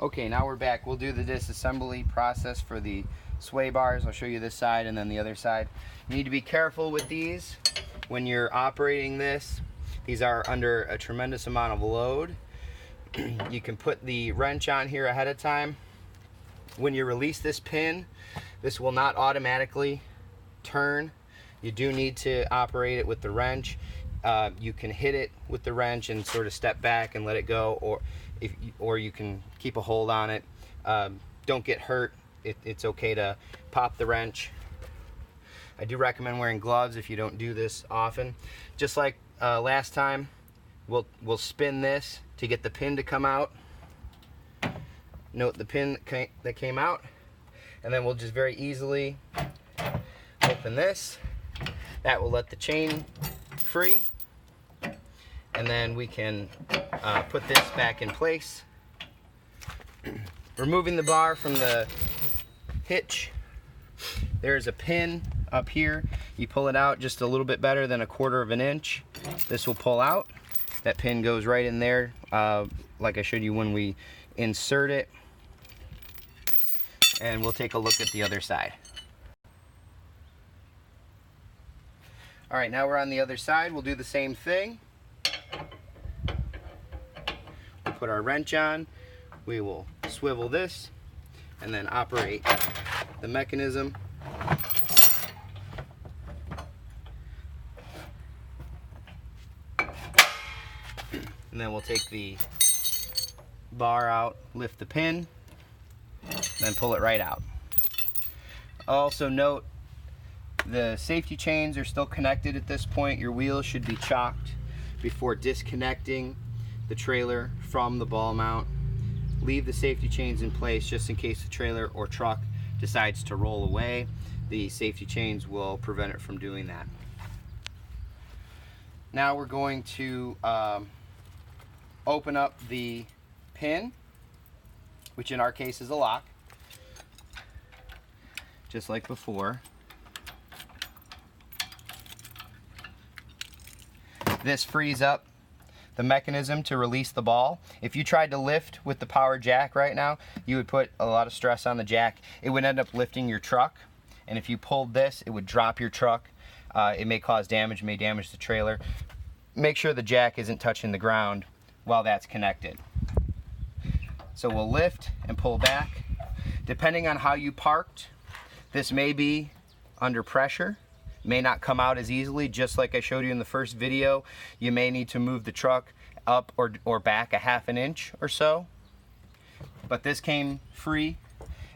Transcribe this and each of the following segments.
Okay, now we're back. We'll do the disassembly process for the sway bars. I'll show you this side and then the other side. You need to be careful with these when you're operating this. These are under a tremendous amount of load. You can put the wrench on here ahead of time. When you release this pin, this will not automatically turn. You do need to operate it with the wrench. You can hit it with the wrench and sort of step back and let it go, or you can keep a hold on it. Don't get hurt. It's okay to pop the wrench. I do recommend wearing gloves if you don't do this often. Just like last time, we'll spin this to get the pin to come out. Note the pin that came out, and then we'll just very easily open this. That will let the chain free, and then we can put this back in place. Removing the bar from the hitch, there's a pin up here. You pull it out just a little bit better than 1/4 of an inch. This will pull out. That pin goes right in there, like I showed you when we insert it. And we'll take a look at the other side. All right, now we're on the other side. We'll do the same thing. We'll put our wrench on. We will swivel this and then operate the mechanism. And then we'll take the bar out, lift the pin, then pull it right out. Also note, the safety chains are still connected at this point. Your wheels should be chocked before disconnecting the trailer from the ball mount. Leave the safety chains in place just in case the trailer or truck decides to roll away. The safety chains will prevent it from doing that. Now we're going to open up the pin, which in our case is a lock, just like before. This frees up the mechanism to release the ball. If you tried to lift with the power jack right now, you would put a lot of stress on the jack. It would end up lifting your truck, and if you pulled this, it would drop your truck. It may cause damage, may damage the trailer. Make sure the jack isn't touching the ground while that's connected. So we'll lift and pull back. Depending on how you parked, this may be under pressure, may not come out as easily. Just like I showed you in the first video, you may need to move the truck up or back 1/2 inch or so. But this came free,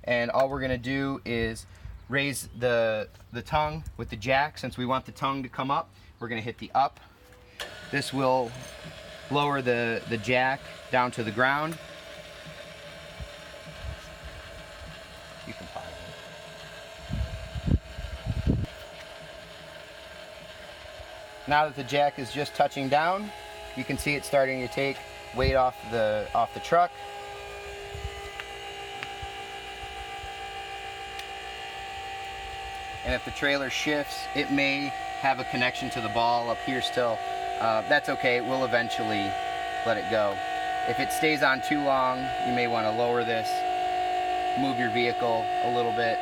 and all we're gonna do is raise the tongue with the jack. Since we want the tongue to come up, we're gonna hit the up. This will lower the jack down to the ground. You can pause it. Now that the jack is just touching down, you can see it starting to take weight off the truck. And if the trailer shifts, it may have a connection to the ball up here still. That's okay, we'll eventually let it go. If it stays on too long, you may want to lower this, move your vehicle a little bit.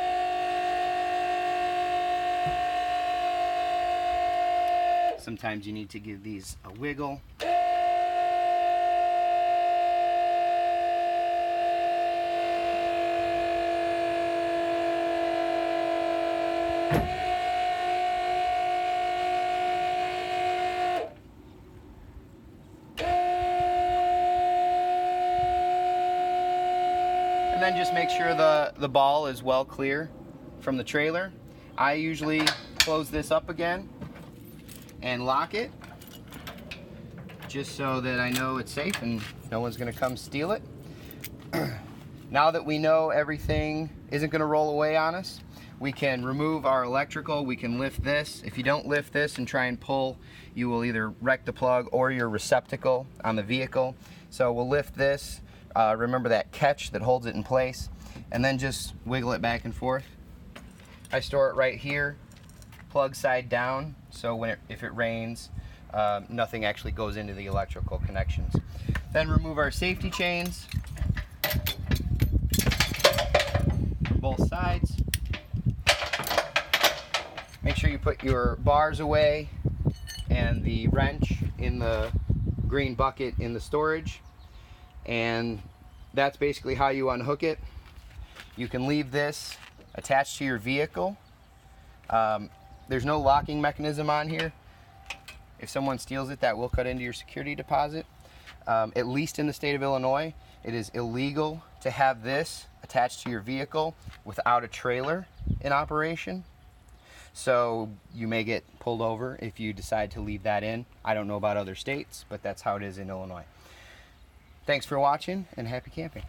Sometimes you need to give these a wiggle. And then just make sure the ball is well clear from the trailer. I usually close this up again and lock it, just so that I know it's safe and no one's gonna come steal it. Now that we know everything isn't gonna roll away on us, we can remove our electrical. We can lift this. If you don't lift this and try and pull, you will either wreck the plug or your receptacle on the vehicle. So we'll lift this. Remember that catch that holds it in place, and then just wiggle it back and forth. I store it right here, plug side down, so if it rains, nothing actually goes into the electrical connections. Then remove our safety chains. both sides. Make sure you put your bars away and the wrench in the green bucket in the storage. And that's basically how you unhook it. You can leave this attached to your vehicle. There's no locking mechanism on here. If someone steals it, that will cut into your security deposit. At least in the state of Illinois, it is illegal to have this attached to your vehicle without a trailer in operation. So you may get pulled over if you decide to leave that in. I don't know about other states, but that's how it is in Illinois. Thanks for watching, and happy camping.